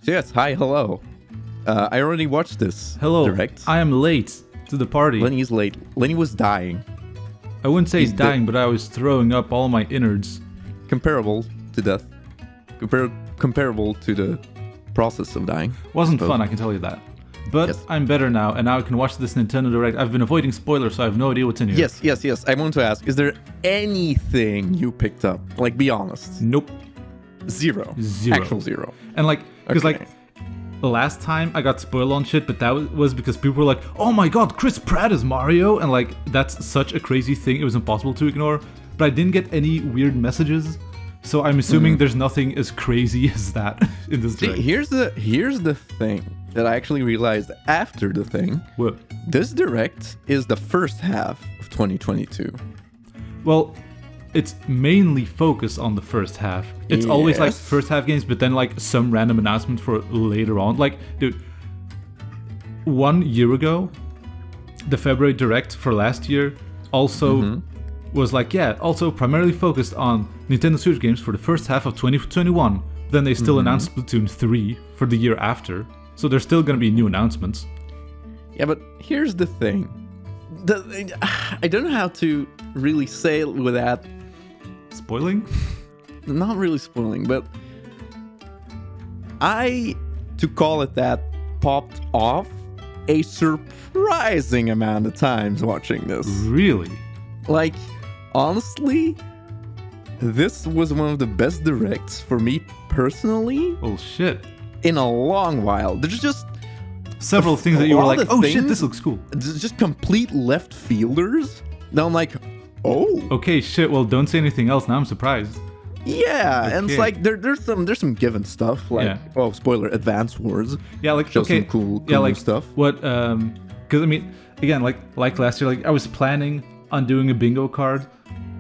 So yes, hi, hello. I already watched this Hello. direct. I am late to the party. Lenny's late. Lenny was dying. I wouldn't say he's He's dying, but I was throwing up all my innards. Comparable to death. Comparable to the process of dying. Wasn't fun, I can tell you that. But Yes. I'm better now, and now I can watch this Nintendo Direct. I've been avoiding spoilers, so I have no idea what's in here. Yes. I want to ask, is there anything you picked up? Like, be honest. Nope. Zero. Zero. Actual zero. And like, because Okay. like, the last time I got spoiled on shit, but that was because people were like, oh my god, Chris Pratt is Mario! And like, that's such a crazy thing, it was impossible to ignore. But I didn't get any weird messages, so I'm assuming there's nothing as crazy as that in this See, Direct. here's the thing that I actually realized after the thing. What? This direct is the first half of 2022. Well, it's mainly focused on the first half. It's always like Yes. first half games, but then like some random announcement for later on. Like, dude, 1 year ago, the February Direct for last year also was like, yeah, also primarily focused on Nintendo Switch games for the first half of 2021. Then they still announced Splatoon 3 for the year after. So there's still gonna be new announcements. Yeah, but here's the thing. I don't know how to really say it without Spoiling? not really spoiling, but to call it that, popped off a surprising amount of times watching this. Really? Like, honestly, this was one of the best directs for me personally Oh shit. in a long while. There's just Several things that you were all like, the oh shit, things- this looks cool. just complete left fielders. Now I'm like, oh. Okay, shit, well don't say anything else, now I'm surprised. Yeah, and it's Okay. like there's some given stuff like Yeah. spoiler, Advance Wars. Yeah, like Show okay, some cool yeah, new like stuff. What? Because I mean, again, like last year, like I was planning on doing a bingo card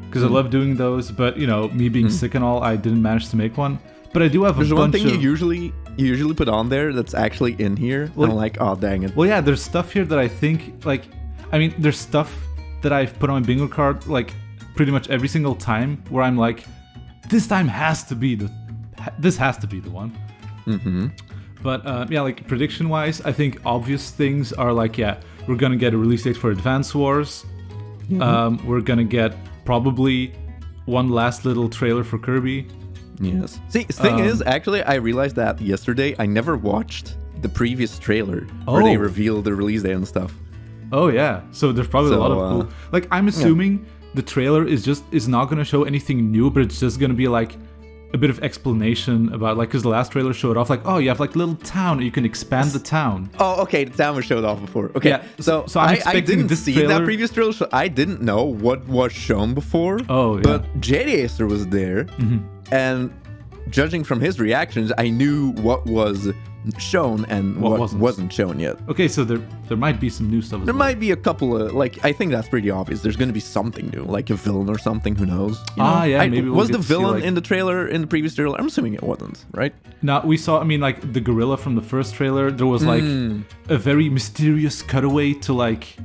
because I love doing those, but you know, me being sick and all, I didn't manage to make one. But I do have There's a one bunch thing of. you usually put on there that's actually in here. Well- I'm like, oh dang it. Well, yeah, there's stuff here that I think like, I mean, there's stuff that I've put on my bingo card like pretty much every single time where I'm like, this time has to be the one. But yeah, like prediction-wise, I think obvious things are like, yeah, we're gonna get a release date for Advance Wars. We're gonna get probably one last little trailer for Kirby. Yes. See, the thing is, actually, I realized that yesterday. I never watched the previous trailer where they Oh. revealed the release date and stuff. Oh yeah, so there's probably a lot of So, cool. Like I'm assuming the trailer is not gonna show anything new, but it's just gonna be like a bit of explanation about like because the last trailer showed off like, oh, you have like little town, and you can expand the town. Oh, okay. The town was showed off before. Okay, Yeah, so so I'm I expecting didn't this see that trailer- previous trailer. So I didn't know what was shown before. Oh, yeah. But Jade Acer was there, and judging from his reactions, I knew what was shown and What what wasn't shown yet. Okay, so there might be some new stuff. As There well. might be a couple of I think that's pretty obvious. There's going to be something new, like a villain or something. Who knows? You know? Yeah, maybe we'll was get the to see, villain like- in the trailer in the previous trailer? I'm assuming it wasn't, right? Now we saw, I mean, like the gorilla from the first trailer. There was like a very mysterious cutaway to like,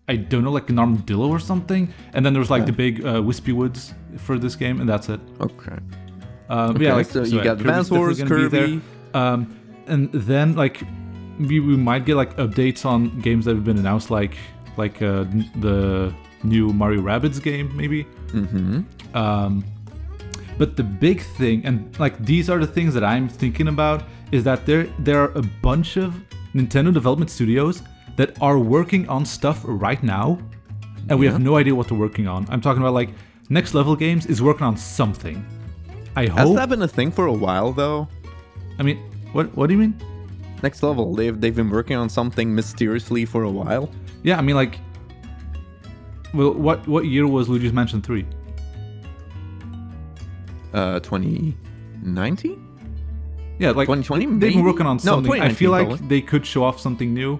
I don't know, like an armadillo or something. And then there was like the big wispy woods for this game, and that's it. Okay. Yeah, like so you got Kirby's Advance Wars, definitely gonna be Kirby. there. And then like we might get like updates on games that have been announced, like the new Mario Rabbids game, maybe. But the big thing, and like these are the things that I'm thinking about, is that there are a bunch of Nintendo development studios that are working on stuff right now, and we have no idea what they're working on. I'm talking about like Next Level Games is working on something. I Has hope. that been a thing for a while though? I mean, what do you mean? Next Level, they've been working on something mysteriously for a while. Yeah, I mean like. Well, what year was Luigi's Mansion 3? 2019? Yeah, like 2020 they've maybe? been working on No, something. I 2019 feel like probably. they could show off something new.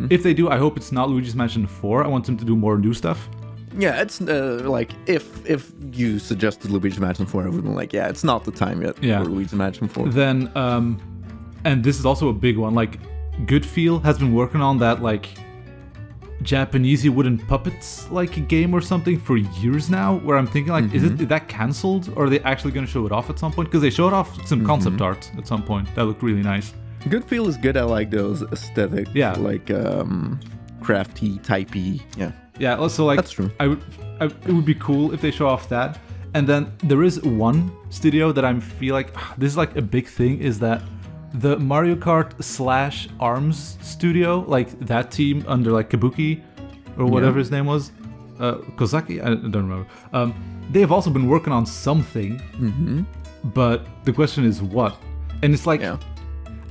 If they do, I hope it's not Luigi's Mansion 4. I want them to do more new stuff. Yeah, it's like if you suggested Luigi's Mansion 4, I would be like, yeah, it's not the time yet Yeah. for Luigi's Mansion 4. Then, and this is also a big one. Like, Goodfeel has been working on that like Japanese wooden puppets like a game or something for years now, where I'm thinking like, is that cancelled, or are they actually going to show it off at some point? Because they showed off some concept art at some point that looked really nice. Good Feel is good. I like those aesthetic, like crafty, typey. Yeah. Also, like that's true. It would be cool if they show off that. And then there is one studio that I feel like this is like a big thing, is that the Mario Kart / ARMS studio, like that team under like Kabuki or whatever his name was, Kozaki, I don't remember. They have also been working on something, but the question is what? And it's like,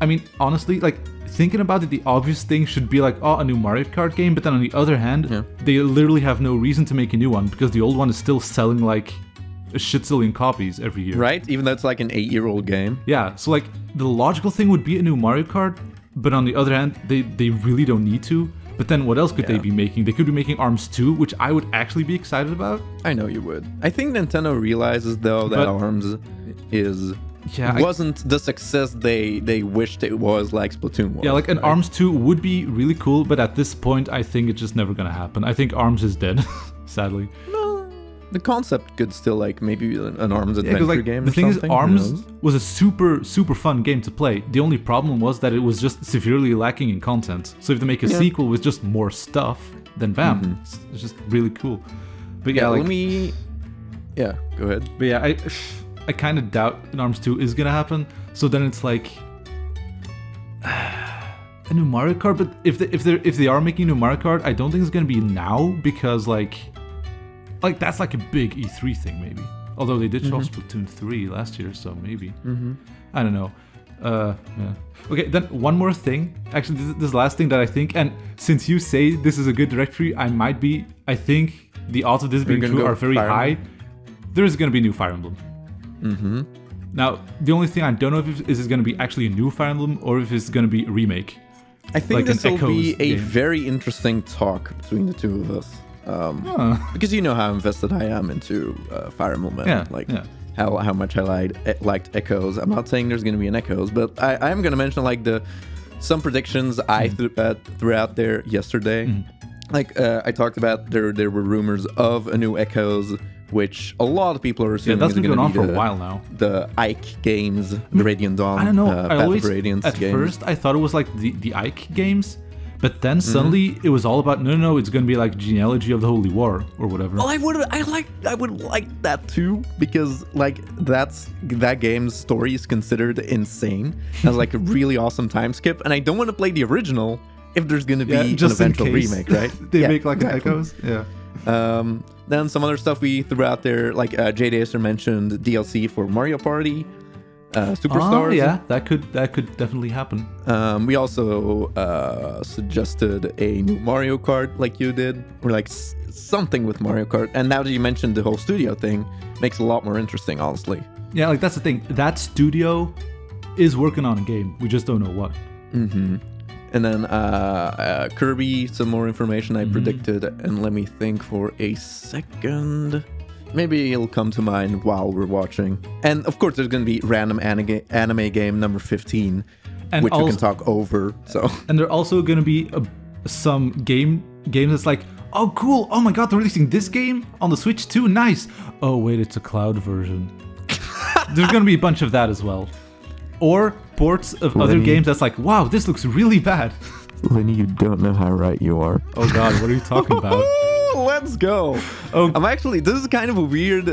I mean, honestly, like thinking about it, the obvious thing should be like, oh, a new Mario Kart game. But then on the other hand, they literally have no reason to make a new one because the old one is still selling like a shit zillion copies every year. Right? Even though it's like an 8-year-old game. Yeah, so like the logical thing would be a new Mario Kart, but on the other hand, they really don't need to. But then what else could they be making? They could be making ARMS 2, which I would actually be excited about. I know you would. I think Nintendo realizes though that ARMS wasn't the success they wished it was, like Splatoon was. Yeah, like an ARMS 2 would be really cool, but at this point I think it's just never gonna happen. I think ARMS is dead, sadly. The concept could still like maybe an ARMS adventure game. The or thing something. is, ARMS was a super fun game to play. The only problem was that it was just severely lacking in content. So if they make a sequel with just more stuff, then bam, it's just really cool. But go ahead. But yeah, I kind of doubt an ARMS 2 is gonna happen. So then it's like a new Mario Kart. But if they are making a new Mario Kart, I don't think it's gonna be now, because like that's like a big E3 thing maybe. Although they did show off Splatoon 3 last year, so maybe. I don't know. Okay, then one more thing. Actually, this is the last thing that I think, and since you say this is a good directory, I think the odds of this being true are very high. There is going to be a new Fire Emblem. Now, the only thing I don't know if is going to be actually a new Fire Emblem or if it's going to be a remake. I think this will be a very interesting talk between the two of us. Because you know how invested I am into Fire Emblem, and how much I liked Echoes. I'm not saying there's going to be an Echoes, but I am going to mention like some predictions I threw out there yesterday. Like I talked about, there were rumors of a new Echoes, which a lot of people are assuming that's is been going going to on be for a while now. The Ike games, the Radiant Dawn. I don't know. I always games. First I thought it was like the Ike games. But then suddenly it was all about no, it's gonna be like Genealogy of the Holy War or whatever. Well, I would like that too, because like that game's story is considered insane as like a really awesome time skip, and I don't want to play the original if there's gonna be an eventual remake, right? They make like Echoes. Yeah. Then some other stuff we threw out there, like Jade Acer mentioned DLC for Mario Party. Superstars. Yeah, that could definitely happen. We also suggested a new Mario Kart, like you did, or like something with Mario Kart. And now that you mentioned the whole studio thing, makes it a lot more interesting, honestly. Yeah, like that's the thing. That studio is working on a game. We just don't know what. And then Kirby, some more information I predicted. And let me think for a second. Maybe it'll come to mind while we're watching. And of course, there's going to be random anime game number 15, and which we can talk over. So, and there are also going to be some games that's like, oh cool, oh my god, they're releasing this game on the Switch too, nice. Oh wait, it's a cloud version. There's going to be a bunch of that as well. Or ports of other games that's like, wow, this looks really bad. Lenny, you don't know how right you are. Oh god, what are you talking about? Let's go. I'm actually, this is kind of a weird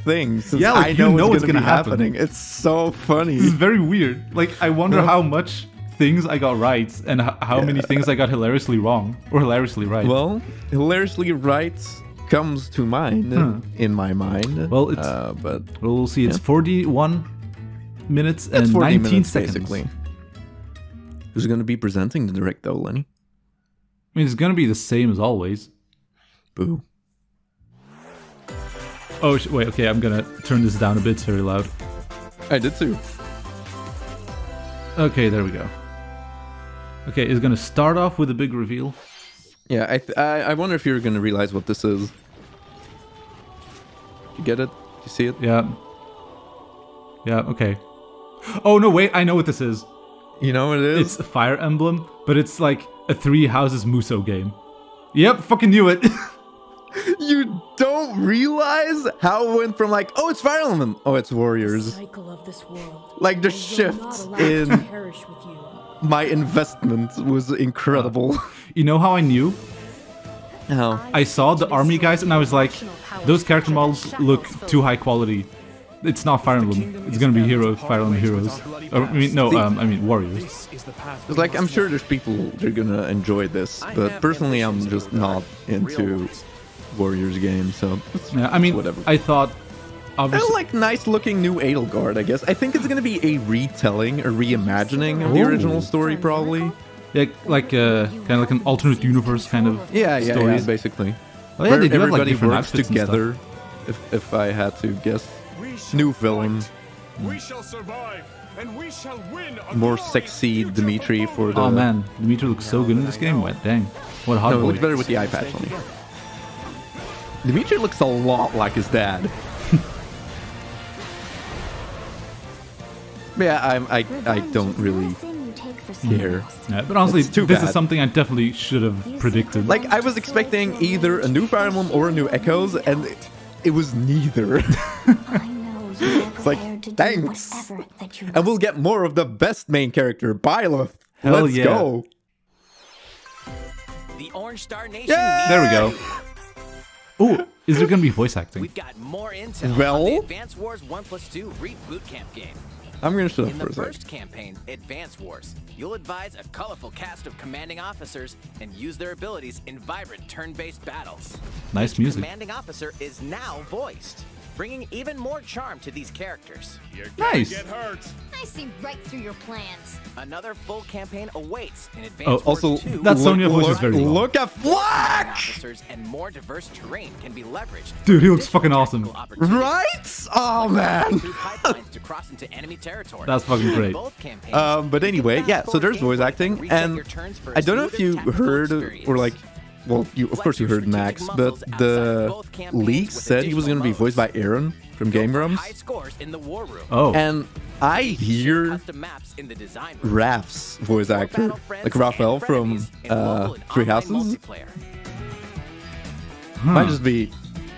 thing. Since yeah, like, I know what's going to be happen. happening. It's so funny. This is very weird. Like, I wonder how much things I got right and how many things I got hilariously wrong or hilariously right. Well, hilariously right comes to mind in my mind. Well, it's but we'll see. It's 41 minutes and 19 seconds. Basically. Who's going to be presenting the direct though, Lenny? I mean, it's going to be the same as always. Boo. Oh, wait, okay, I'm gonna turn this down a bit, it's very loud. I did too. Okay, there we go. Okay, it's gonna start off with a big reveal. Yeah, I wonder if you're gonna realize what this is. You get it? You see it? Yeah. Yeah, okay. Oh, no, wait, I know what this is. You know what it is? It's a Fire Emblem, but it's like a Three Houses Musou game. Yep, fucking knew it. You don't realize how it went from like, oh, it's Fire Emblem, oh, it's Warriors. Like the shift in my investment was incredible. You know how I knew? How? I saw the army guys and I was like, those character models look too high quality. It's not Fire Emblem. It's gonna be Fire Emblem Heroes. I mean Warriors. It's like, I'm sure there's people that are gonna enjoy this, but personally I'm just not into Warriors games, so yeah, I mean, whatever. I thought obviously, like nice looking new Edelgard, I guess. I think it's gonna be a retelling, a reimagining of the original story, probably. Yeah, like kind of like an alternate universe kind of story. Yeah, basically. Oh yeah, they do have, like, everybody different works outfits together. If I had to guess, new villain. We shall survive, and we shall win. More sexy Dimitri for the. Oh man, Dimitri looks so good in this game. What dang, what a hot No, it boy. looks better with the eye patch on. Dimitri looks a lot like his dad. Yeah, I don't really care. Yeah, but honestly, It's too this bad. is something I definitely should have predicted. Like, I was expecting either a new Fire Emblem or a new Echoes, and it was neither. It's like, thanks. And we'll get more of the best main character, Byleth. Hell Let's yeah. go. The Orange Star Nation. Yeah! There we go. Oh, is there gonna be voice acting? We've got more intel Well? on the Advance Wars 1+2 Reboot Camp game. I'm gonna shut up In for the a second. first campaign, Advance Wars, you'll advise a colorful cast of commanding officers and use their abilities in vibrant turn-based battles. Nice Each music. commanding officer is now voiced, bringing even more charm to these characters. You're gonna Nice. get hurt. I see right through your plans. Another full campaign awaits in Advance Oh, Wars Also, 2. That Sonya voice is very low. Look at Flack! Officers and more diverse terrain can be leveraged. Dude, he looks fucking awesome. Right? Oh, man. Through pipelines to cross into enemy territory. That's fucking great. Both campaigns, But anyway, yeah, so there's voice acting, reset and your turns for a I don't know if smoother you tactical heard, experience. or like, well, of course you heard Max, but the leaks said he was going to be voiced by Aaron from Game Grumps, High scores in the war room. Oh, and I hear Custom maps in the design room. Raph's voice More actor, battle friends like Raphael and from frenemies in mobile and Three online Houses, multiplayer. might just be,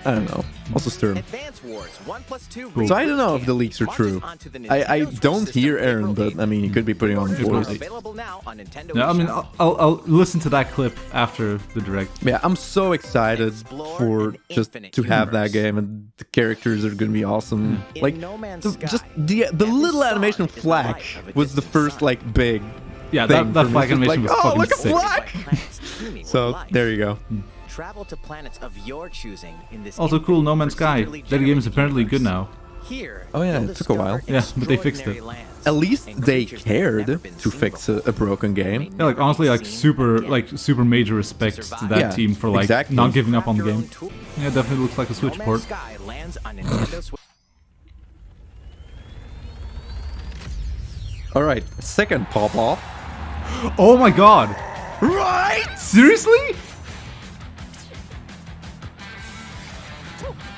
I don't know, also Sturm. Advance Wars 1+2 So I don't know if the Reboot leaks are Camp true. launches onto the I Nintendo don't Switch hear system Aaron, April but 8th. I mean, he could be putting on the voice. Available now on Nintendo yeah, I mean, eShop. I'll listen to that clip after the direct. Yeah, I'm so excited Explore for an just infinite to have that universe. game, and the characters are gonna be awesome. In Like, No Man's just Sky, the every little star animation of is the Flack light of a was the distant first star. like big Yeah, thing that for me. flag Just animation like, was oh, fucking look at sick. Flack! Planets teeming with So life. there you go. Travel to planets of your choosing in this Also cool, No Man's Sky. procedurally That game is generated apparently good universe. now. Here, Oh, yeah, you'll it took a while. discover Yeah, but they fixed it. extraordinary lands At least and they creatures that have cared never been to seen fix before. a broken game. Yeah, like honestly, like super major respect to that Yeah, team for like exactly. not giving up on the Craft your game. own tool. Yeah, definitely looks like a No Switch Man's port. Sky lands on Nintendo Switch. All right, second pop off. Oh my god! Right? Seriously?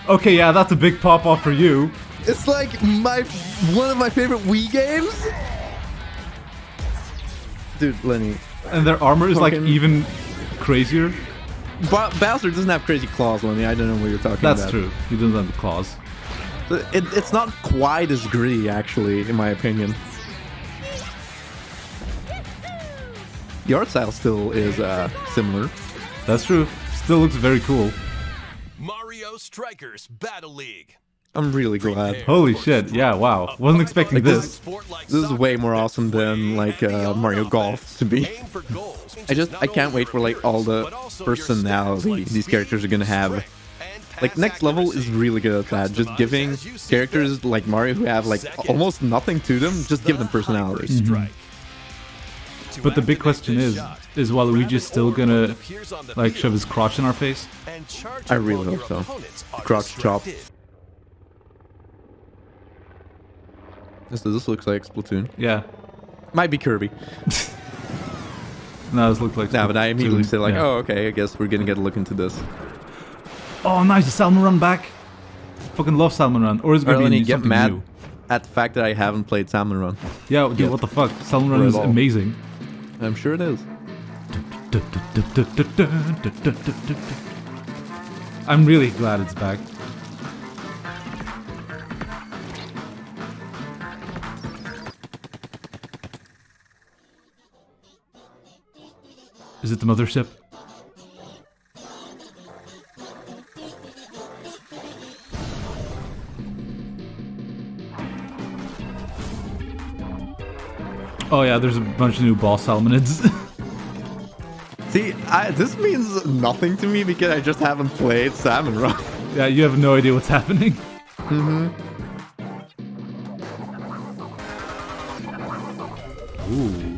Okay, yeah, that's a big pop off for you. It's like one of my favorite Wii games. Dude, Lenny, And their armor is like Fucking- even crazier. Bowser doesn't have crazy claws, Lenny. I don't know what you're talking That's about. true. He doesn't have the claws. It's not quite as gritty, actually, in my opinion. The art style still is similar. That's true. Still looks very cool. Mario Strikers Battle League. I'm really glad. Holy shit! Yeah, wow. Wasn't expecting Like this. This is way more awesome than like Mario Golf to be. I can't wait for like all the personality these characters are gonna have. Like next level is really good at that. Just giving characters like Mario who have like almost nothing to them, just give them personalities. But the big question is Waluigi still gonna like shove his crotch in our face? I really hope so. Crotch chop. This looks like Splatoon. Yeah. Might be Kirby. No, this looks like. No, but I immediately said like, Yeah. oh, okay, I guess we're gonna get a look into this. Oh, nice! The Salmon Run back. Fucking love Salmon Run. Or is it gonna Lenny, be get something mad new? at the fact that I haven't played Salmon Run. Yeah, dude, Yeah. what the fuck? Salmon Run Right is on. amazing. I'm sure it is. I'm really glad it's back. Is it the mothership? Oh yeah, there's a bunch of new boss salmonids. See, this means nothing to me because I just haven't played Salmon Run. Yeah, you have no idea what's happening. Mm-hmm. Ooh.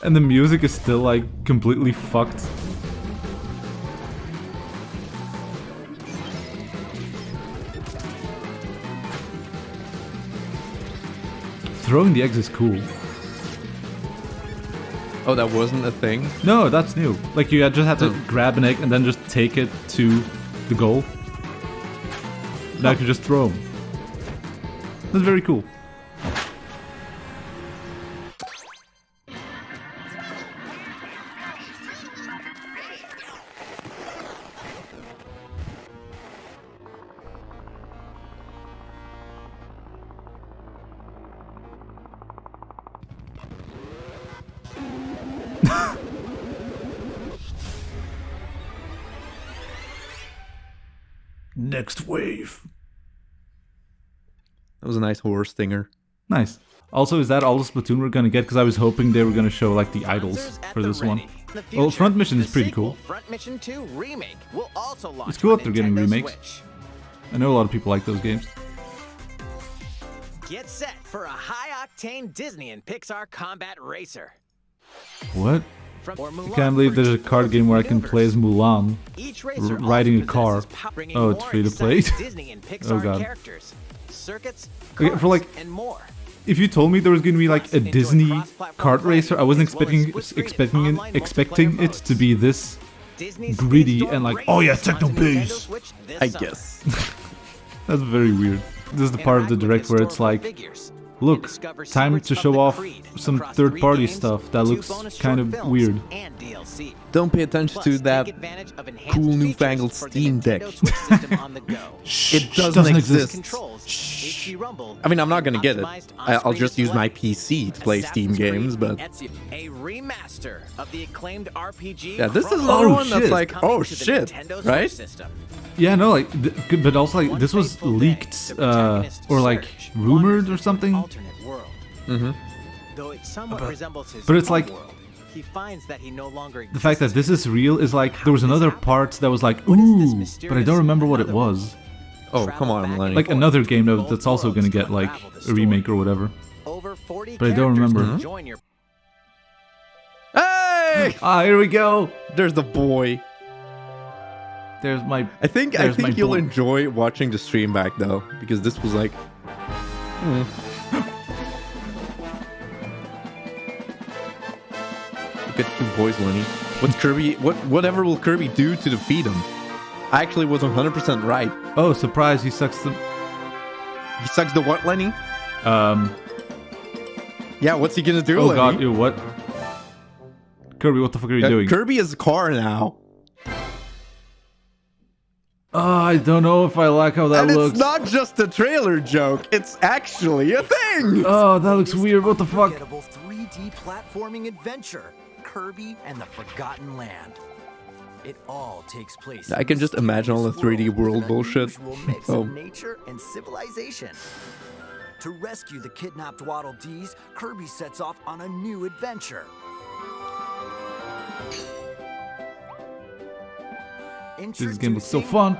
And the music is still like completely fucked. Throwing the eggs is cool. Oh, that wasn't a thing? No, that's new. Like you just have to grab an egg and then just take it to the goal. Now you can just throw them. That's very cool. Next wave. That was a nice horror stinger. Nice. Also, is that all the Splatoon we're gonna get? Because I was hoping they were gonna show like the idols for this one. Well, Front Mission is pretty cool. Front Mission 2 Remake will also launch. It's cool that they're getting Nintendo remakes. Switch. I know a lot of people like those games. Get set for a high-octane Disney and Pixar combat racer. What? From I can't believe there's a card game where I can play as Mulan riding a car. Oh, it's free to play. Oh god. Characters, circuits, Okay, for like, and more. if you told me there was gonna be like a Disney kart racer, I wasn't expecting it to be this gritty and like, oh yeah, techno bass. I guess. That's very weird. This is the part of the direct where it's like, look, time to show off some third-party stuff that looks kind of weird. Don't pay attention to that cool newfangled Steam Deck. It doesn't exist. Shh. I mean, I'm not gonna get it. I'll just use my PC to play Steam games, but... A remaster of the acclaimed RPG. Yeah, this is another one that's like, oh shit, right? Yeah, no, like, but also like this was leaked or like rumored or something. Mm-hmm. But it's like he finds that he no longer the fact that this is real is like there was another part that was like, ooh, but I don't remember what it was. Oh, come on, Lenny. Like another game that's also gonna get like a remake or whatever. But I don't remember. Hey! Ah, here we go. There's the boy. There's my. I think you'll enjoy watching the stream back though, because this was like. Look at two boys, Lenny. What's Kirby? Whatever will Kirby do to defeat him? I actually was 100% right. Oh, surprise! He sucks the. He sucks the what, Lenny? Yeah, what's he gonna do, Oh Lenny? god, ew, what? Kirby, what the fuck are you doing? Kirby is a car now. I don't know if I like how that and looks. It's not just a trailer joke. It's actually a thing. Oh, that looks weird. What the fuck? 3D platforming adventure, Kirby and the Forgotten Land. It all takes place. I can just imagine all the 3D world bullshit. Mix of nature and civilization. To rescue the kidnapped Waddle Dees, Kirby sets off on a new adventure. This game looks so fun.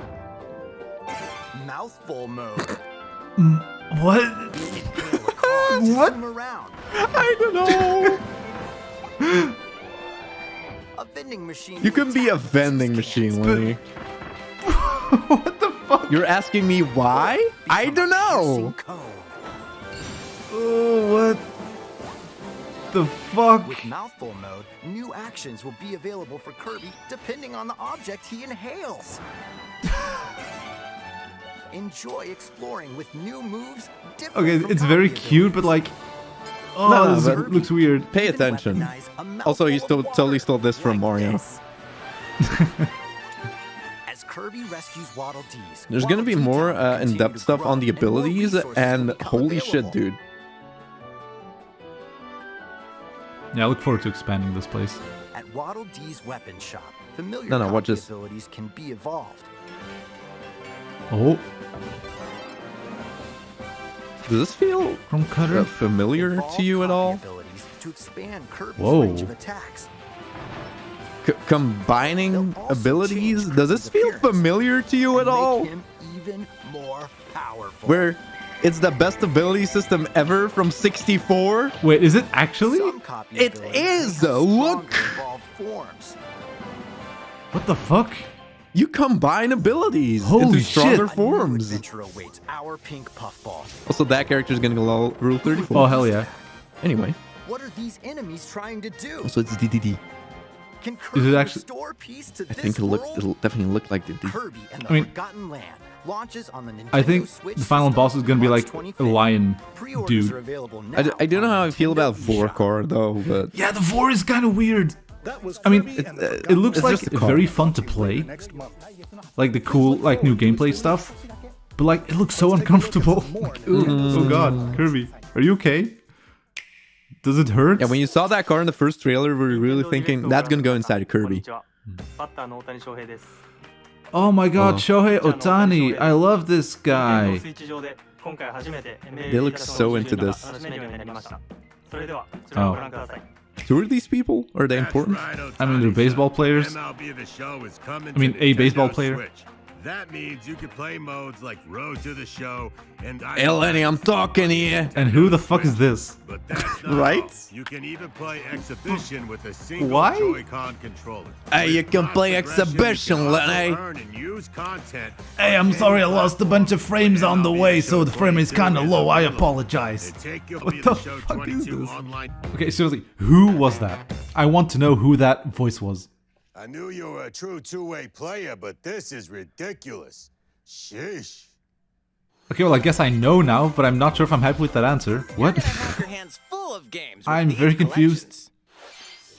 Mouthful mode. What? What? I don't know. A vending machine. You can be a vending machine, Lenny. What the fuck? You're asking me why? I don't know. Oh, what? the fuck? With mouthful mode, new actions will be available for Kirby depending on the object he inhales. Enjoy exploring with new moves. Okay, it's very cute, but like, oh, this looks weird. Pay attention. Also, he totally stole this from Mario. As Kirby rescues Waddle Dees, There's gonna be more in-depth stuff on the abilities, and holy shit, dude. Yeah, I look forward to expanding this place. At Waddle Dee's weapon shop, familiar watch copy this. abilities can be evolved. Oh, Does this feel from Cutter. familiar to you at all? Abilities to expand Kirby's Whoa. range of attacks. Combining abilities? Does this feel familiar to you at all? Make him even more powerful. Where it's the best ability system ever from 64? Wait, is it actually? Some copy It abilities is! have Look! stronger evolved forms. What the fuck? You combine abilities Holy into stronger shit. forms. Adventure awaits our pink puffball. Also, that character is gonna go rule 34. Oh, hell yeah. Anyway, What are these enemies trying to do? also it's DDD. Can Kirby it actually- restore peace to I this think world? it'll definitely look like DDD. Kirby and the I mean, Forgotten Land launches on the Nintendo I think Switch the final system boss is gonna be March like 25th. a lion Pre-orders dude. are available I now don't know on how I feel about Nintendo eShop. Vorkor though, but Yeah, the vor is kind of weird. I mean, it looks it's like just a car. very fun to play. Like the cool, like new gameplay stuff. But like, it looks so uncomfortable. Oh god, Kirby, are you okay? Does it hurt? yeah, when you saw that car in the first trailer, we were really thinking that's gonna go inside a Kirby. Oh my god, Oh. Shohei Ohtani, I love this guy. They look so into this. Oh. Who are these people? Are they important? I mean, they're baseball players. I mean, a baseball player. That means you can play modes like Road to the Show and Hey Lenny, I'm talking here. And who the fuck is this? But that's not Right? all. You can even play Exhibition with a single Why? Joy-Con controller. Hey, you can play Exhibition, You can also Lenny. earn and use content. Hey, I'm sorry I lost a bunch of frames on the way, so the frame is kind of low. I apologize. And take your What Wii the the Show fuck is 22 this? online. Okay, seriously, who was that? I want to know who that voice was. I knew you were a true two-way player, but this is ridiculous. Sheesh. Okay, well, I guess I know now, but I'm not sure if I'm happy with that answer. What? You're gonna have your hands full of games with I'm these very confused. collections.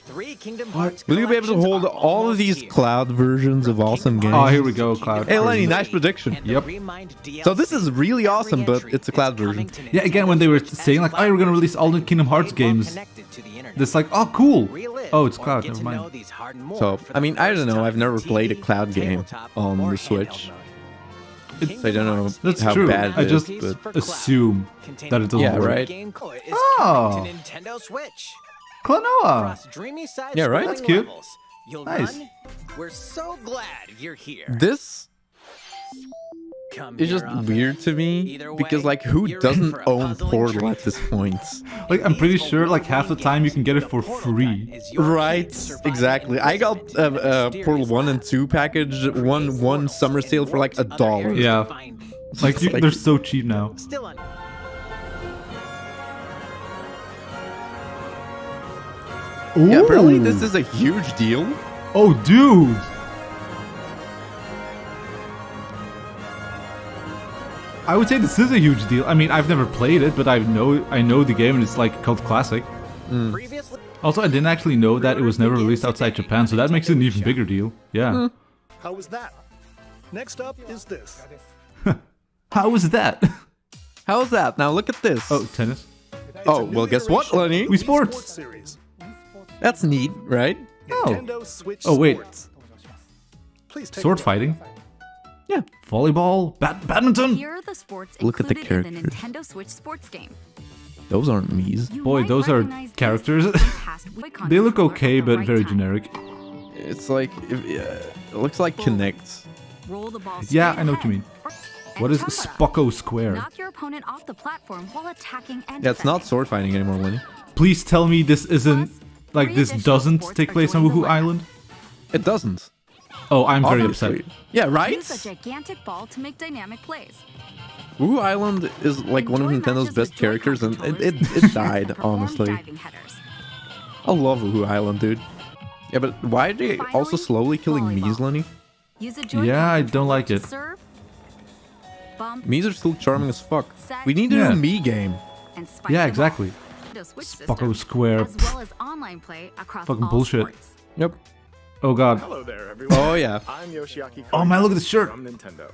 3 Kingdom Hearts Will you be able to collections hold are all of almost these here. cloud versions of awesome games? Oh, here we go, Cloud. Hey Lenny, Kirby. nice prediction. And the Yep. Remind So this is DLC. really awesome, Every but entry it's a is cloud coming version. to Yeah, again, when they were Nintendo Switch saying as like, oh, we're gonna release all the Kingdom Hearts Able and games. connected to the internet. It's like, oh, cool. Relive Oh, it's or Cloud, get never to know mind. these hard and more So, for I the mean, I don't first know. time I've never in played a TV, cloud game tabletop, on or the handheld Switch. mode. I don't know That's how true. bad I it just is, but assume that it doesn't Yeah, work. right. Game Core is Oh. coming to Nintendo Switch. Klonoa. Across dreamy side Yeah, right? scrolling That's cute. levels. You'll Nice. run. We're so glad you're here. this Come is here just often. weird to me Either because, way, like, who you're in doesn't for a own puzzling Portal treat. at this point? Like, I'm pretty These sure like half the award-winning time you games, can get it the for Portal free. Guide is your Right, key to surviving exactly. I got imprisonment in a Portal mysterious 1 and lab. 2 package, one summer sale for like Other $1. areas Yeah. to find. Like, It's like- they're so cheap now. Still on. Yeah, apparently Ooh. this is a huge deal. Oh, dude. I would say this is a huge deal. I mean, I've never played it, but I know the game and it's like a cult classic. Previously, Also, I didn't actually know that it was never released outside Japan, so that makes it an even bigger deal. Yeah. How was that? Next up is this. How was that? How's that? Now look at this. Oh, tennis. Oh, well, guess what, Lenny? Wii Sports. Series. That's neat, right? Oh. Nintendo Switch Oh, wait. Sports. Please take Sword a look. fighting. Yeah. Volleyball. Badminton. Here are the sports Look at the included in the characters. Nintendo Switch sports game. Those aren't me's. You Boy, might those are recognize these characters. from past Joy-Con They look controller okay, at the but right very time. generic. It's like, it looks like Kinect. Roll the ball Yeah, straight I know what you ahead. mean. And What is counter. Spocko Square? Knock your opponent off the platform while attacking and Yeah, it's not defending. sword fighting anymore, Lenny. Please tell me this isn't Plus, like three this additional doesn't sports take are place on joining the Woohoo lineup. Island. It doesn't. Oh, I'm very Obviously. upset. Yeah, right? Use a gigantic ball to make dynamic plays. Woo Island is like one of Enjoy Nintendo's matches best with characters, and Joy-Con it controllers died, and perform honestly. diving headers. I love Uhu Island, dude. Yeah, but why are they also slowly killing Mies, Lenny? Yeah, I don't like it. Mies are still charming as fuck. We need a new Mii game. Yeah, exactly. Spocko Square. As well as online play across Fucking all bullshit. sports. Yep. Oh god. Hello there, everyone. Oh yeah. I'm Yoshiaki Oh man, look at this shirt. from Nintendo.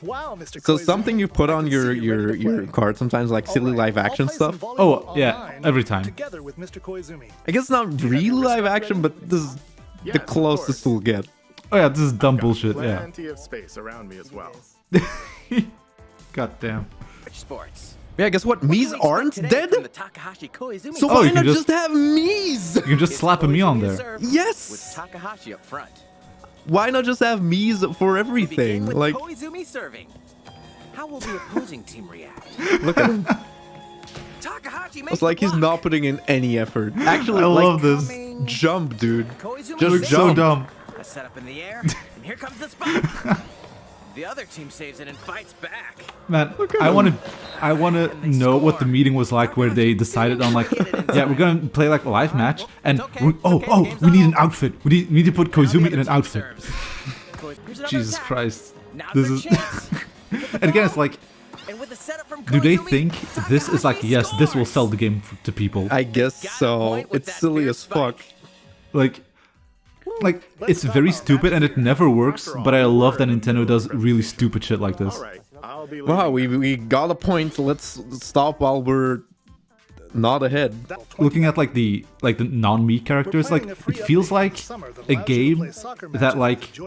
Wow, Mr. So Koizumi, something you put I on can your see you're ready to play. card sometimes, like silly Alright, live action I'll play some stuff. volleyball Oh, yeah, online every time. Together with Mr. Koizumi. I guess not real live action, but this is Yes, the of closest course. we'll get. Oh yeah, this is dumb bullshit, yeah. Plenty of space around me as well. God damn. Sports. Yeah, guess what? Mies aren't dead? From the Takahashi Koizumi So Oh, why you can not just- just have Mies? You can just slap a me on there. Serve Yes! With Takahashi up front. Why not just have Mies for We begin everything? with Like, Koizumi serving. How will the opposing team react? look at him. Takahashi makes It's like the he's block. not putting in any effort. Actually, I like, love this. jump, dude. Koizumi Just saves So it. dumb. A setup in the air, and here comes the spike. The other team saves it and fights back. Man, I wanna know what the meeting was like where they decided on like, yeah, we're gonna play like a live match and we need an outfit. We need to put Koizumi in an outfit. Jesus Christ. This is and again it's like, do they think this is like, yes, this will sell the game to people? I guess so. It's silly as fuck. Like it's very stupid and it never works, but I love that Nintendo does really stupid shit like this. Alright, I'll be Wow, we got a point. Let's stop while we're not ahead. Looking at like the non-Mii characters, like it feels like a game that like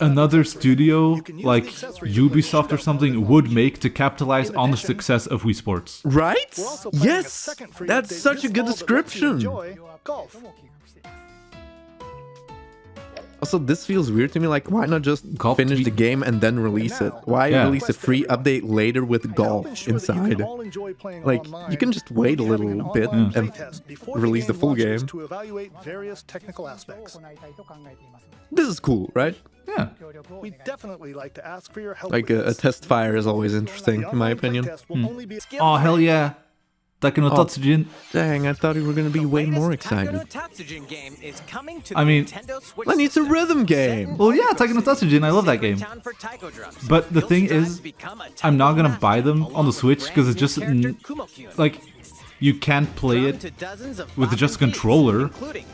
another studio like Ubisoft or something would make to capitalize on the success of Wii Sports. Right? Yes! That's such a good description. Golf. Also, this feels weird to me. Like, why not just Golf finish tweet. the game and then release it? Why Yeah. release a free update later with golf inside? Like, you can just wait a little bit and release the full game. To evaluate various technical aspects. This is cool, right? Yeah. We definitely like to ask for your help. Like, with a this. test fire is always interesting, The in my online opinion. playtest will only be- Oh hell yeah. Taken no Tatsujin. Dang, I thought we were gonna be way more Takeru excited. no Tatsujin game is coming to I the mean, Nintendo Switch Lenny, it's a system. rhythm game. Well yeah, Taken no Tatsujin, I love that game. Town for taiko drums. But the You'll thing strive is, to become a I'm not taiko gonna buy master, them along on the with Switch because it's brand just new character Kumo-kyun. like you can't play Drum it to dozens of with bopping just a beats, controller. including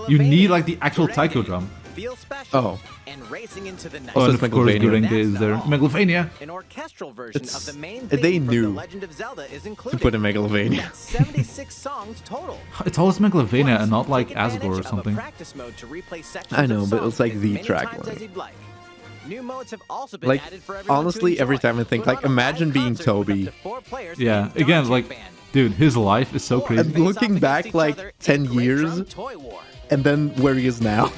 You need Megalovania, like the actual Gurenge, taiko drum. Feel Special, Oh. and Racing into the Night. Oh, and it's of course Megalovania. Gurenge is there. Megalovania. An orchestral version It's- of the main they theme from knew The Legend of Zelda is To included. put in Megalovania. That's 76 songs total. It's always Megalovania Plus, and not like take Asgore advantage or of a something. practice mode to replay sections I know, of but songs it's like as the many track times line. as you'd like. New modes have also been Like, added for everyone to honestly, every enjoy. time I think, Put like, on a imagine live being concert with up Toby. to 4 players Yeah, playing again, Dog like, Jig Band. dude, his life is so Or crazy. And face looking off back, against each like, other in 10 Great years, Drum Toy War. and then where he is now.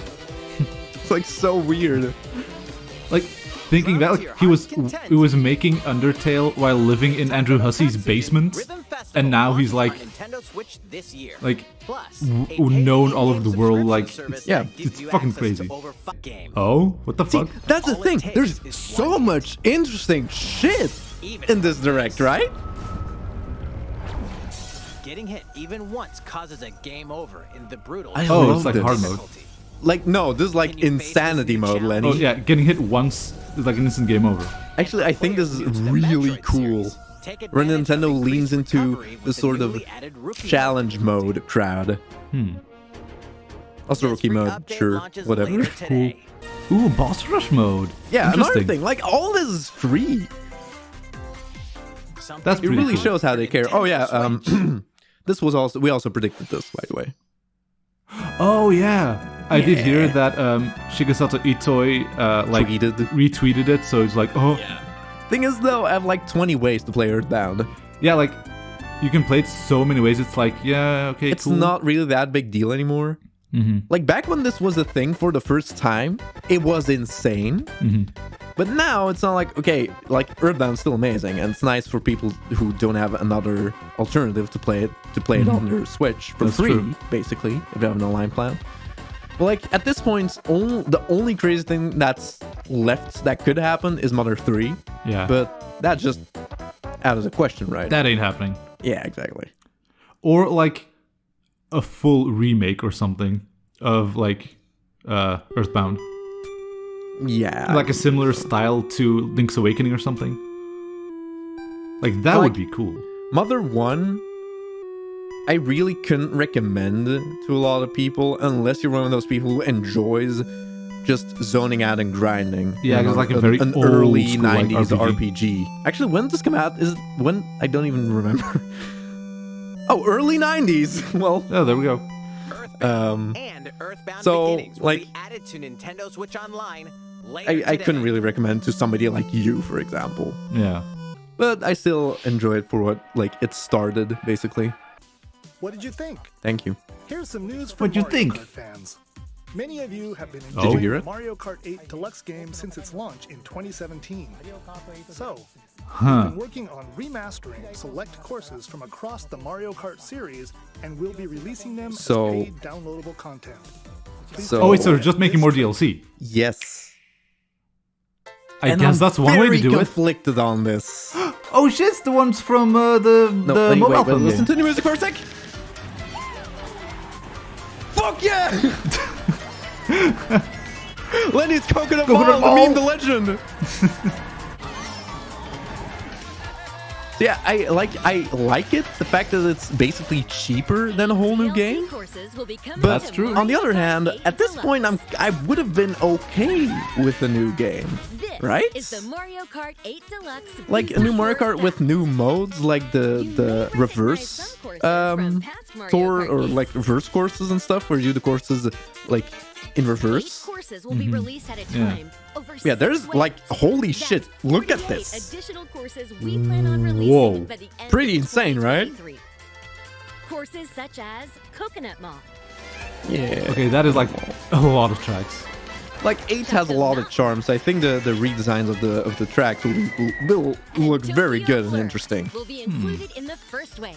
It's like so weird. Like thinking that like, he was making Undertale while living in Andrew Hussey's basement, Rhythm Festival and now he's launches like on Nintendo Switch this year. like Plus, known all over the world. Like yeah, it's fucking crazy. Game. Oh, what the See, fuck? that's the All it thing. takes There's is so one much interesting shit Even in this direct, right? Getting hit even once causes a game over in the brutal. I Oh, love it's like this. hard mode. Like, no, this is like Can you face insanity this new mode, challenge? Lenny. Oh yeah, getting hit once is like an instant game over. Actually, I think this is really cool. When Nintendo leans into the sort of challenge mode crowd. Also rookie mode, sure, whatever. Cool. Ooh, boss rush mode. Yeah, another Interesting. thing, like all this is free. That's It pretty really cool. shows how they care. Oh yeah, this was also, we also predicted this, by the way. Oh yeah, I did hear that Shigesato Itoi like retweeted it, so it's like, oh Thing is though, I have like 20 ways to play Earthbound. yeah, like you can play it so many ways. It's like, yeah, okay, It's cool. not really that big deal anymore. Like back when this was a thing for the first time, it was insane. But now it's not like, okay, like Earthbound's still amazing, and it's nice for people who don't have another alternative to play it on their Switch for That's free, true. basically, if you have an online plan. But like at this point, the only crazy thing that's left that could happen is Mother 3. Yeah, But that's just out of the question, right? that ain't happening. Yeah, exactly. Or like a full remake or something of like Earthbound. Yeah. Like a similar style to Link's Awakening or something. Like that would be cool. Mother 1, I really couldn't recommend to a lot of people unless you're one of those people who enjoys just zoning out and grinding. Yeah, it's like a very an old early school, 90s like, RPG. Actually, when did this come out? Is it when? I don't even remember. Oh, early 90s. Well, oh, there we go. Earthbound and Earthbound so, Beginnings will like, be added to Nintendo Switch Online later I today. couldn't really recommend to somebody like you, for example. Yeah. But I still enjoy it for what like it started, basically. What did you think? Thank you. Here's some news for What'd you Mario think? Kart fans. Many of you have been you enjoying hear the it? Mario Kart 8 Deluxe game since its launch in 2017. So, we've been working on remastering select courses from across the Mario Kart series, and we'll be releasing them as paid downloadable content. Oh wait, so they're just making more DLC? Yes. I guess that's one way to do it. I'm very conflicted on this. Oh shit, it's the ones from the mobile phone listen game. to the music for a sec. Fuck yeah! Lenny's Coconut Mall, the meme, the legend. So yeah, I like it. The fact that it's basically cheaper than a whole new game. But That's true. on the other hand, at this point, I would have been okay with a new game, right? Is the Mario Kart 8 Deluxe Like a new Mario Kart with new modes, like the reverse tour or like reverse courses and stuff, where you do the courses like in reverse. Courses will be released at a time. Over Yeah, there's 6 like waves. holy That's shit! Look at 48 this. Additional courses we plan on releasing Whoa. by the end Pretty of insane, right? 2023. Courses such as Coconut Mall. Yeah. Okay, that is like a lot of tracks. Like 8 has a lot of charms. I think the redesigns of the tracks will look very good and interesting. Will be included in the first wave.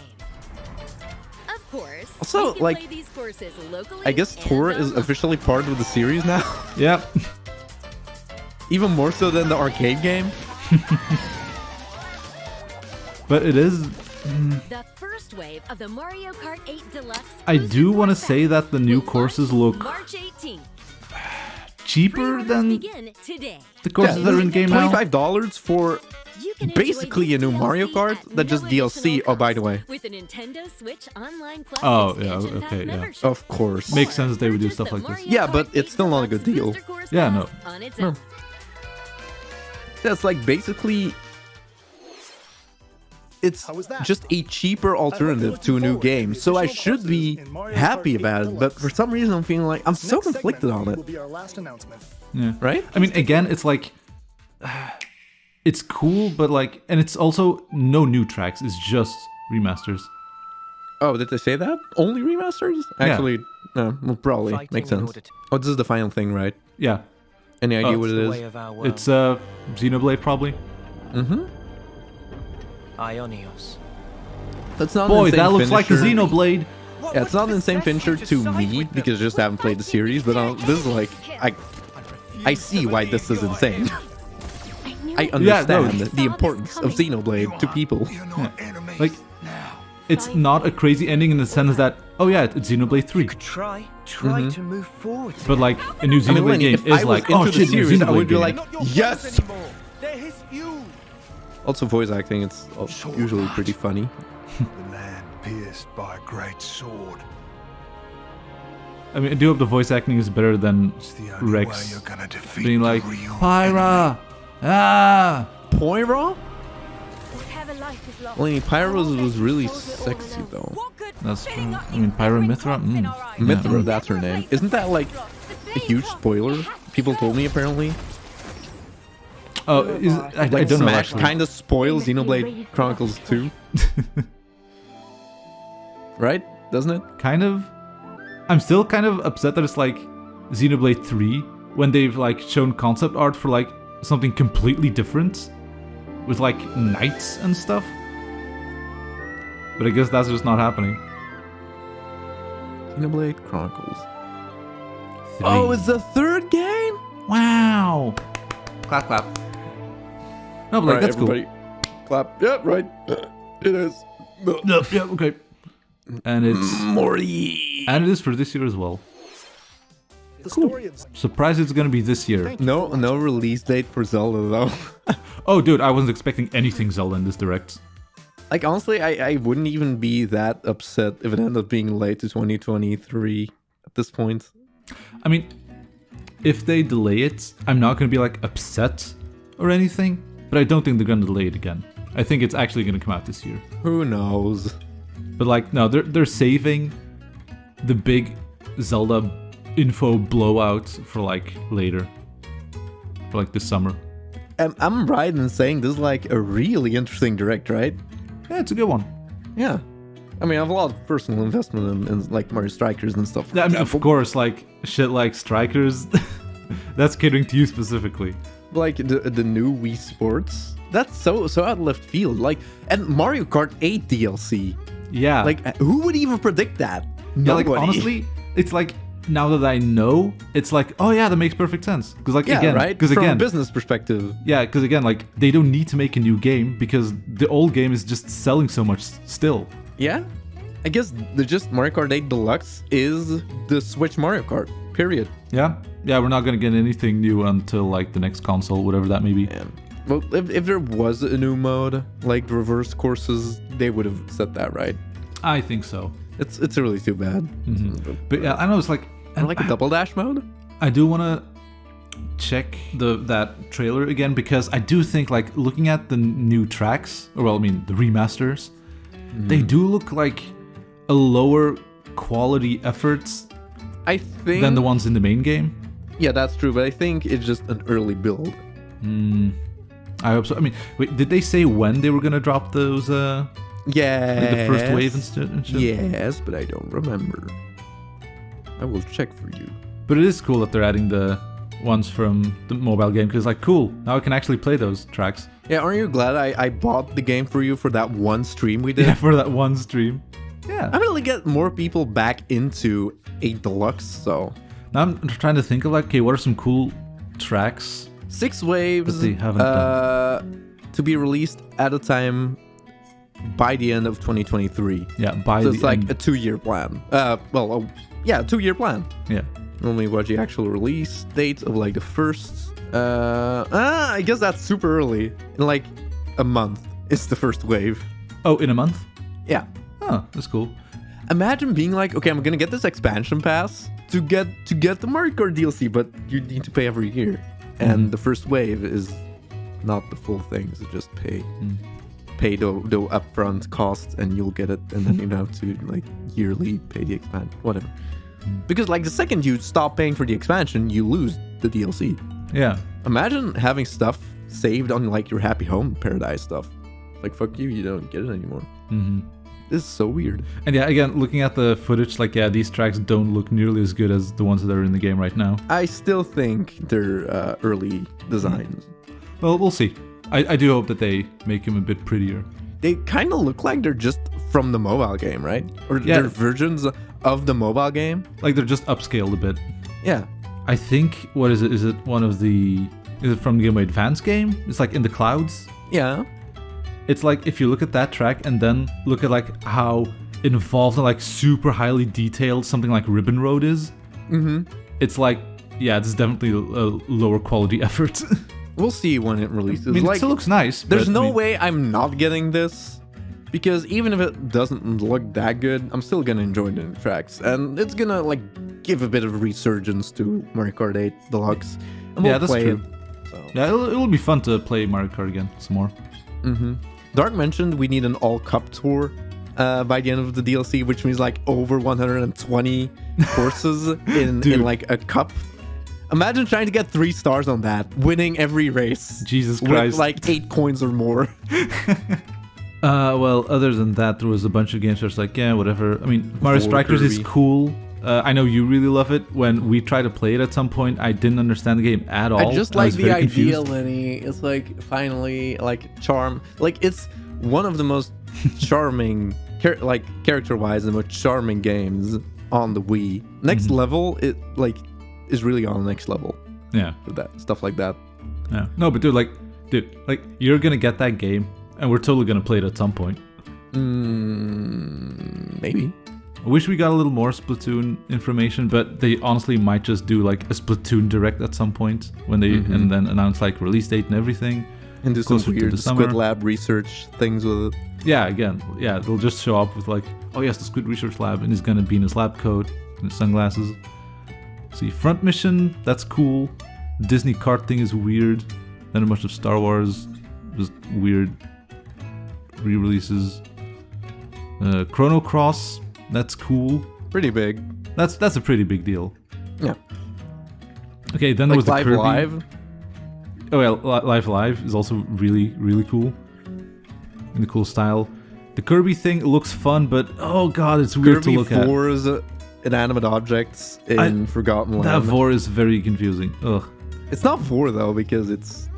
Of course, Also, we can like, play these courses locally I guess and Tour is online. officially part of the series now. Yep. Even more so than the arcade game. But it is. The first wave of the Mario Kart 8 Deluxe. I do want to say that the new courses look March 18th. cheaper Pre-orders than begin today. the courses that are in game now. $25 for You can enjoy basically this a new Mario DLC Kart at that just no DLC. additional Oh, by the cost way. with a Nintendo Switch Online Plus Oh, yeah, expansion pack okay, yeah. membership. Of course. Makes sense they would do Purchase stuff the like this. Mario Yeah, Kart but 8 it's still not a good Deluxe deal. booster course Yeah, pass no. on its No. own. That's like basically. It's How was that? just a cheaper alternative to a new game, so I should be happy about it. But for some reason, I'm feeling like I'm so Next conflicted segment on it. will be our last announcement. Yeah. Right? I mean, again, it's like it's cool, but like, and it's also no new tracks. It's just remasters. Oh, did they say that? Only remasters? Actually, no. Well, probably Fighting makes in sense. order to- Oh, this is the final thing, right? Yeah. Any idea Oh, what It's it the is? way of our world. It's Xenoblade probably. Mm-hmm. Ionios. That's not Boy, an insane that looks like a finisher. Xenoblade. Yeah, it's not an insane finisher to me because I just haven't played the series, but this is like I see why this is insane. I understand the importance of Xenoblade to people. Like, it's not a crazy ending in the sense that, oh yeah, it's Xenoblade 3. Try Mm-hmm. to move forward. But like, a new I mean, Xenoblade Lenny, game if is I was like, into oh the shit, new series, I Xenoblade would be game. like, yes. They're his view. Also, voice acting, it's usually pretty funny. The land pierced by a great sword. I mean, I do hope the voice acting is better than It's the only way Rex you're gonna defeat being like, the real Pyra! Ah! Poira? Whatever life is lost. Lenny, Pyra was really sexy though. That's true. I mean, Pyra Mithra? Mithra, that's her name. Isn't that like a huge spoiler? People told me apparently. Oh, I Like don't know Smash actually. kind of spoils Xenoblade Chronicles 2. Right? Doesn't it? Kind of. I'm still kind of upset that it's like Xenoblade 3 when they've like shown concept art for like something completely different with like knights and stuff. But I guess that's just not happening. Xenoblade Chronicles. Oh, it's the third game? Wow! Clap, clap. No, but like, Right, that's cool. everybody. Clap. Yep, right. It is. Yep, okay. And it's Morty. And it is for this year as well. The story of Surprised it's gonna be this year. No release date for Zelda though. Oh, dude, I wasn't expecting anything Zelda in this direct. Like, honestly, I wouldn't even be that upset if it ended up being late to 2023 at this point. I mean, if they delay it, I'm not gonna be like upset or anything, but I don't think they're gonna delay it again. I think it's actually gonna come out this year. Who knows? But like, no, they're saving the big Zelda info blowout for like later, for like this summer. I'm right in saying this is like a really interesting direct, right? Yeah, it's a good one. Yeah. I mean, I have a lot of personal investment in like Mario Strikers and stuff. Yeah, I mean, of course, like shit like Strikers, that's catering to you specifically. Like the new Wii Sports, that's so out of left field. Like, and Mario Kart 8 DLC. Yeah. Like, who would even predict that? Nobody. Yeah, like honestly, it's like now that I know, it's like, oh yeah, that makes perfect sense. Because like, yeah, again, right? Because from again, a business perspective. Yeah, because again, like they don't need to make a new game because the old game is just selling so much still. Yeah, I guess just Mario Kart 8 Deluxe is the Switch Mario Kart. Period. Yeah, we're not gonna get anything new until like the next console, whatever that may be. Yeah. Well, if there was a new mode like reverse courses, they would have said that, right? I think so. It's really too bad. Mm-hmm. But yeah, I know it's like. And like a double dash mode? I do want to check that trailer again because I do think like looking at the new tracks, or well, I mean the remasters, they do look like a lower quality efforts I think than the ones in the main game. Yeah, that's true, but I think it's just an early build. I hope so. I mean, wait, did they say when they were gonna drop those? Yeah, like the first wave and shit? Yes, but I don't remember. I will check for you. But it is cool that they're adding the ones from the mobile game because, like, cool. Now I can actually play those tracks. Yeah, aren't you glad I bought the game for you for that one stream we did? Yeah, for that one stream. Yeah. I'm gonna get more people back into 8 Deluxe, so. Now I'm trying to think of, like, okay, what are some cool tracks? 6 waves that they haven't done. To be released at a time by the end of 2023. Yeah, by so the it's like end. a 2-year plan. Yeah, 2-year plan. Yeah. Only watch the actual release date of like the first. I guess that's super early. In like a month, it's the first wave. Oh, in a month? Yeah. Oh, that's cool. Imagine being like, okay, I'm gonna get this expansion pass to get the Mario Kart DLC, but you need to pay every year, and the first wave is not the full thing. So just pay the upfront cost, and you'll get it, and then you have to like yearly pay the expansion, whatever. Because like the second you stop paying for the expansion, you lose the DLC. Yeah. Imagine having stuff saved on like your Happy Home Paradise stuff. Like fuck you don't get it anymore. This is so weird. And yeah, again, looking at the footage, like yeah, these tracks don't look nearly as good as the ones that are in the game right now. I still think they're early designs. Well, we'll see. I do hope that they make them a bit prettier. They kind of look like they're just from the mobile game, right? Or they're versions of the mobile game. Like they're just upscaled a bit. Yeah. I think, what is it? Is it one of the... Is it from the Game Boy Advance game? It's like in the clouds? Yeah. It's like if you look at that track and then look at like how involved and like super highly detailed something like Ribbon Road is. It's like, yeah, this is definitely a lower quality effort. We'll see when it releases. I mean, like, it still looks nice. There's but, no way I'm not getting this. Because even if it doesn't look that good, I'm still gonna enjoy the tracks. And it's gonna like give a bit of a resurgence to Mario Kart 8 Deluxe. And we'll that's play true. it. So. Yeah, it'll be fun to play Mario Kart again some more. Dark mentioned we need an all-cup tour by the end of the DLC, which means like over 120 courses in like a cup. Imagine trying to get 3 stars on that, winning every race. Jesus Christ. With like 8 coins or more. Well, other than that, there was a bunch of games where it's like, yeah, whatever. I mean, Mario Strikers is cool. I know you really love it. When we tried to play it at some point, I didn't understand the game at all. I just like the idea, confused. Lenny. It's like finally like charm. Like it's one of the most charming, character-wise, the most charming games on the Wii. Next level, it like is really on the next level. Yeah, with that stuff like that. Yeah. No, but dude, you're gonna get that game, and we're totally gonna play it at some point. Maybe. I wish we got a little more Splatoon information, but they honestly might just do like a Splatoon Direct at some point when they and then announce like release date and everything. And do some weird Squid Lab research things with it. Yeah, again, they'll just show up with like, oh yes, the Squid Research Lab, and he's gonna be in his lab coat and his sunglasses. See, front mission, that's cool. Disney Kart thing is weird. Then a bunch of Star Wars, just weird re-releases. Chrono Cross, that's cool. Pretty big. That's a pretty big deal. Yeah. Okay, then there was the Live Kirby. Live. Oh yeah, Live is also really, really cool. In a cool style. The Kirby thing looks fun, but oh god, it's weird Kirby to look at. Kirby 4 inanimate objects in Forgotten Land. That vor is very confusing. Ugh. It's not vor though, because it's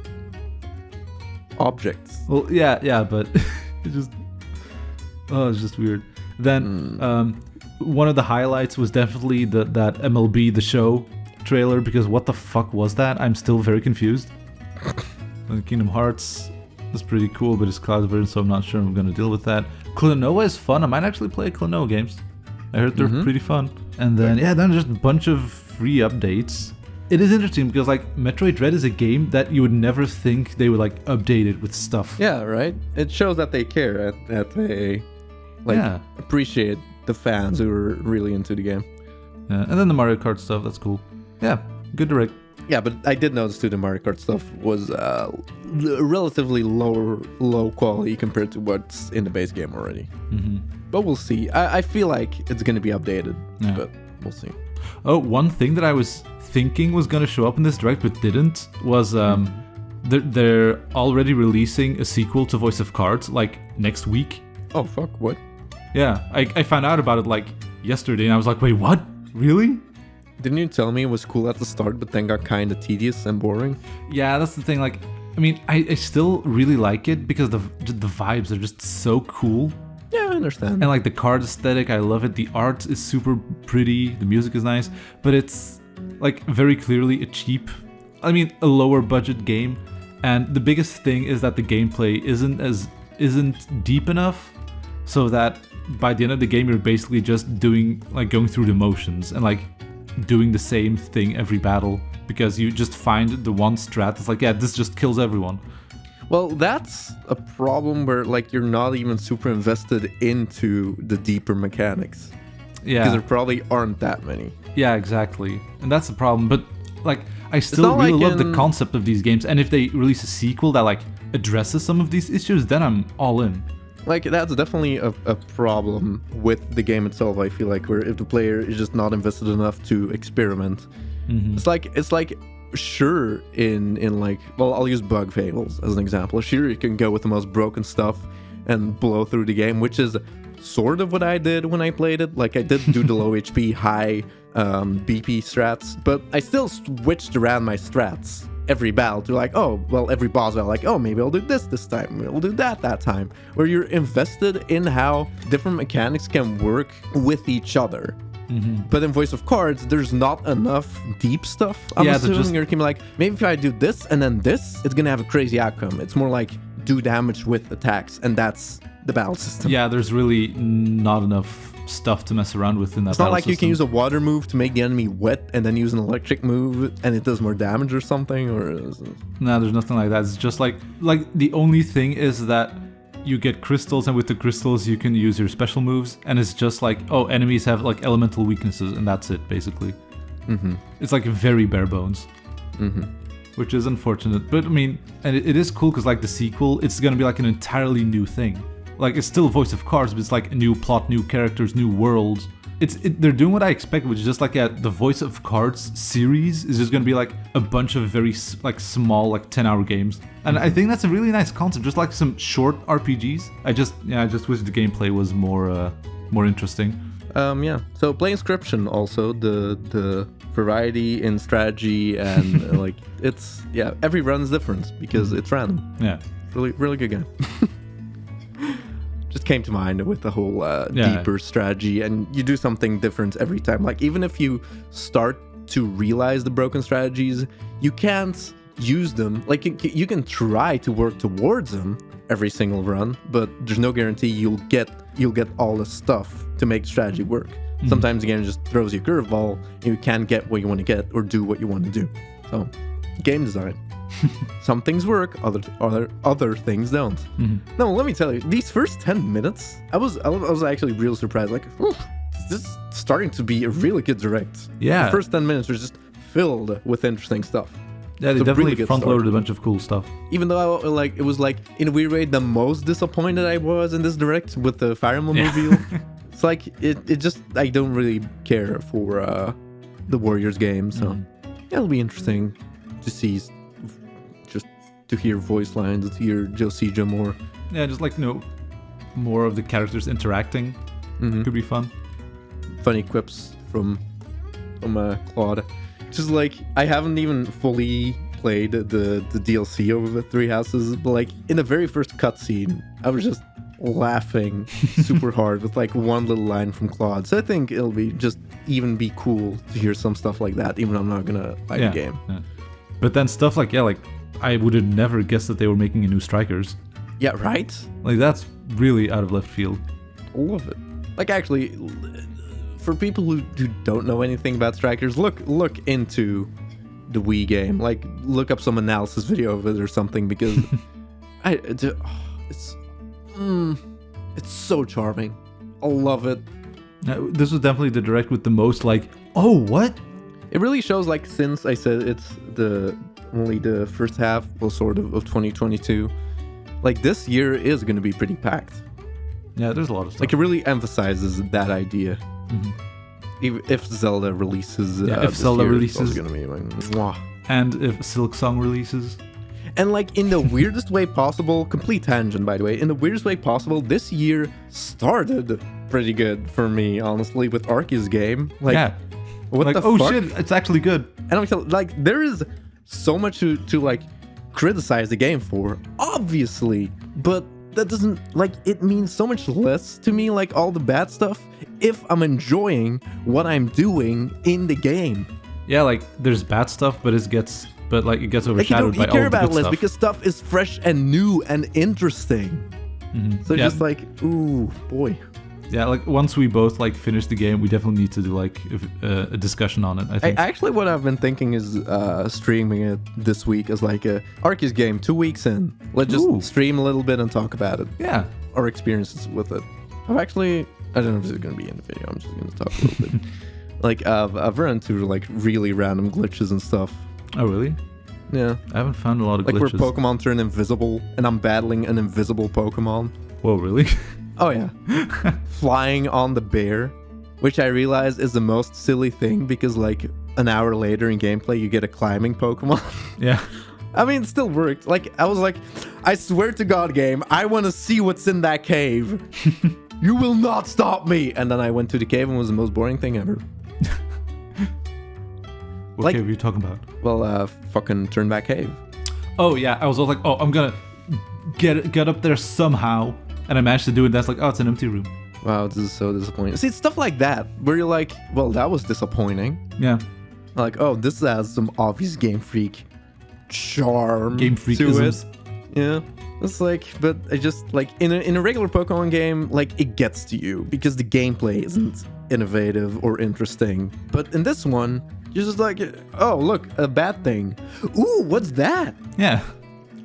objects. Well, yeah, but it just it's just weird. Then one of the highlights was definitely that MLB The Show trailer, because what the fuck was that? I'm still very confused. Kingdom Hearts is pretty cool, but it's cloud version, so I'm not sure I'm gonna deal with that. Klonoa is fun. I might actually play Klonoa games. I heard they're pretty fun. And then then just a bunch of free updates. It is interesting because like Metroid Dread is a game that you would never think they would like update it with stuff. Yeah, right. It shows that they care, that they appreciate the fans who are really into the game. Yeah, and then the Mario Kart stuff, that's cool. Yeah, good direct. Yeah, but I did notice too the Mario Kart stuff was relatively low quality compared to what's in the base game already. But we'll see. I feel like it's going to be updated, but we'll see. Oh, one thing that I was thinking was going to show up in this direct but didn't was they're already releasing a sequel to Voice of Cards like next week. Oh, fuck, what? Yeah, I found out about it like yesterday and I was like, wait, what? Really? Didn't you tell me it was cool at the start but then got kind of tedious and boring? Yeah, that's the thing. Like, I mean, I still really like it because the vibes are just so cool. Yeah, I understand. And like the card aesthetic, I love it. The art is super pretty. The music is nice, but it's like very clearly a lower budget game. And the biggest thing is that the gameplay isn't deep enough, so that by the end of the game you're basically just going through the motions and like doing the same thing every battle because you just find the one strat. It's like, yeah, this just kills everyone. Well, that's a problem where like you're not even super invested into the deeper mechanics. Yeah. Because there probably aren't that many. Yeah, exactly. And that's the problem. But like I still really love the concept of these games, and if they release a sequel that like addresses some of these issues, then I'm all in. Like that's definitely a problem with the game itself, I feel like, where if the player is just not invested enough to experiment. It's like sure in like, well, I'll use Bug Fables as an example. Sure, you can go with the most broken stuff and blow through the game, which is sort of what I did when I played it. Like I did do the low HP, high BP strats, but I still switched around my strats every battle to like, oh, well, every boss battle, like, oh, maybe I'll do this time, we'll do that time, where you're invested in how different mechanics can work with each other. But in Voice of Cards, there's not enough deep stuff. I'm assuming you're gonna be like, maybe if I do this and then this, it's gonna have a crazy outcome. It's more like do damage with attacks, and that's the battle system. Yeah, there's really not enough stuff to mess around with in that. It's not like you can use a water move to make the enemy wet and then use an electric move and it does more damage or something. No, there's nothing like that. It's just like the only thing is that you get crystals, and with the crystals you can use your special moves, and it's just like, oh, enemies have like elemental weaknesses, and that's it basically. It's like very bare bones, which is unfortunate. But I mean, and it is cool because like the sequel, it's gonna be like an entirely new thing. Like it's still Voice of Cards, but it's like a new plot, new characters, new worlds. They're doing what I expect, which is just like the Voice of Cards series is just gonna be like a bunch of very like small, like 10-hour games, and I think that's a really nice concept. Just like some short RPGs. I just wish the gameplay was more interesting. So play Inscription also, the variety in strategy and like it's every run's different because it's random. Yeah, really good game. Just came to mind with the whole deeper strategy, and you do something different every time. Like even if you start to realize the broken strategies, you can't use them. Like you can try to work towards them every single run, but there's no guarantee you'll get you'll get all the stuff to make strategy work. Sometimes the game just throws you a curveball and you can't get what you want to get or do what you want to do. So, game design. Some things work, other things don't. No, let me tell you, these first 10 minutes, I was actually real surprised. Like, this is starting to be a really good direct. Yeah. The first 10 minutes were just filled with interesting stuff. Yeah, they definitely really front-loaded a bunch of cool stuff. Even though it was like, in a weird way, the most disappointed I was in this direct with the Fire Emblem reveal. It's like, it just, I don't really care for the Warriors game, so it'll be interesting to see, just to hear voice lines, to hear Josija more. Yeah, just like, more of the characters interacting. Could be fun. Funny quips from Claude. Just like, I haven't even fully played the DLC over the Three Houses, but like in the very first cutscene, I was just laughing super hard with like one little line from Claude. So I think it'll be be cool to hear some stuff like that, even though I'm not gonna buy the game. Yeah. But then stuff like, I would have never guessed that they were making a new Strikers. Yeah, right? Like, that's really out of left field. I love it. Like, actually, for people who don't know anything about Strikers, look into the Wii game. Like, look up some analysis video of it or something, because it's so charming. I love it. Now, this was definitely the direct with the most like, oh, what? It really shows, like, since I said it's only the first half, well, sort of 2022, like, this year is going to be pretty packed. Yeah, there's a lot of stuff. Like, it really emphasizes that idea. If Zelda releases, if Zelda releases, it's gonna be like, mwah. And if Silk Song releases, and like in the weirdest way possible, complete tangent by the way, in the weirdest way possible, this year started pretty good for me, honestly, with Arceus game. Like, what the fuck? Shit, it's actually good. And I'm telling, like, there is so much to like criticize the game for, obviously, but that doesn't, like, it means so much less to me, like all the bad stuff, if I'm enjoying what I'm doing in the game. Yeah, like, there's bad stuff, but it gets overshadowed by all the good stuff. You care about it less because stuff is fresh and new and interesting. So just like, ooh, boy. Yeah, like, once we both like finish the game, we definitely need to do like a discussion on it, I think. Actually, what I've been thinking is streaming it this week as like a Arceus game 2 weeks in. Let's just stream a little bit and talk about it. Yeah. Our experiences with it. I don't know if this is going to be in the video. I'm just going to talk a little bit. Like, I've run into like really random glitches and stuff. Oh, really? Yeah. I haven't found a lot of glitches. Like where Pokemon turn invisible and I'm battling an invisible Pokemon. Whoa, really? Oh, yeah. Flying on the bear, which I realize is the most silly thing because like an hour later in gameplay, you get a climbing Pokemon. Yeah. I mean, it still worked. Like, I was like, I swear to God, game, I want to see what's in that cave. You will not stop me. And then I went to the cave and it was the most boring thing ever. What cave are you talking about? Well, fucking turn back cave. Oh, yeah. I was all like, oh, I'm gonna get up there somehow. And I managed to do it. That's like, oh, it's an empty room. Wow, this is so disappointing. See, it's stuff like that where you're like, well, that was disappointing. Yeah. Like, oh, this has some obvious Game Freak charm Game Freakisms. to it. Yeah. It's like, but I just, like, in a regular Pokemon game, like, it gets to you because the gameplay isn't innovative or interesting. But in this one, you're just like, oh, look, a bad thing. Ooh, what's that? Yeah.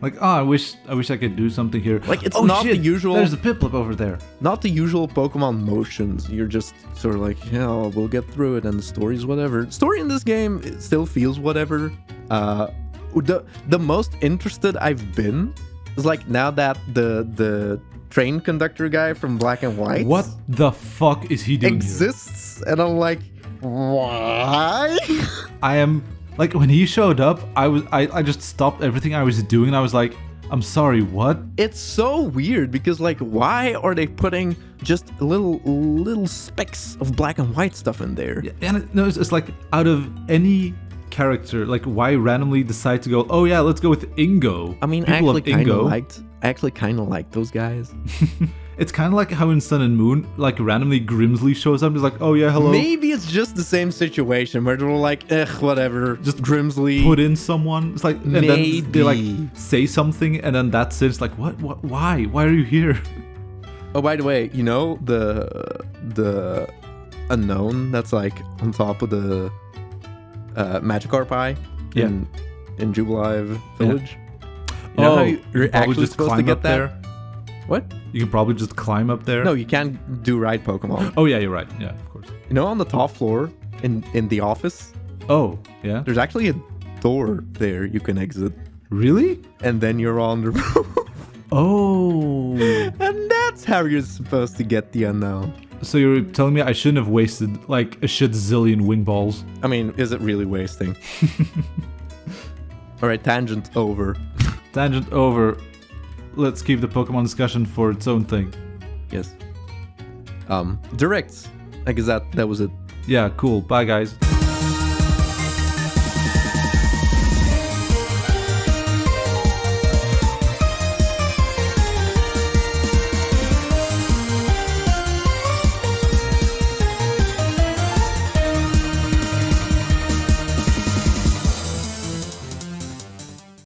Like, oh, I wish I could do something here. Like, it's not the usual... There's a Piplup over there. Not the usual Pokemon motions. You're just sort of like, yeah, we'll get through it, and the story's whatever. Story in this game, it still feels whatever. The most interested I've been is like now that the train conductor guy from Black and White... What the fuck is he doing exists, here? And I'm like, why? I am... Like, when he showed up, I just stopped everything I was doing, and I was like, I'm sorry, what? It's so weird, because, like, why are they putting just little specks of Black and White stuff in there? Yeah, and it's like, out of any character, like, why randomly decide to go, oh yeah, let's go with Ingo? I mean, I actually kind of like those guys. It's kind of like how in Sun and Moon, like, randomly Grimsley shows up, just like, oh yeah, hello. Maybe it's just the same situation where they're like, whatever, just Grimsley. Put in someone. It's like, and then they like say something, and then that's it. It's like, what, why are you here? Oh, by the way, you know the unknown that's like on top of the Magikarp Eye in Jubilife Village? You know how you're actually just supposed to climb get up that? there? What? You can probably just climb up there. No, you can't do ride Pokemon. Oh yeah, you're right. Yeah, of course. You know, on the top floor in the office, Oh, yeah. there's actually a door there you can exit, Really? and then you're on the roof. Oh. And that's how you're supposed to get the unknown. So you're telling me I shouldn't have wasted like a shit zillion wing balls? I mean, is it really wasting? All right, tangent over. Tangent over. Let's keep the Pokemon discussion for its own thing. Yes. Directs. I guess that was it. Yeah, cool. Bye, guys.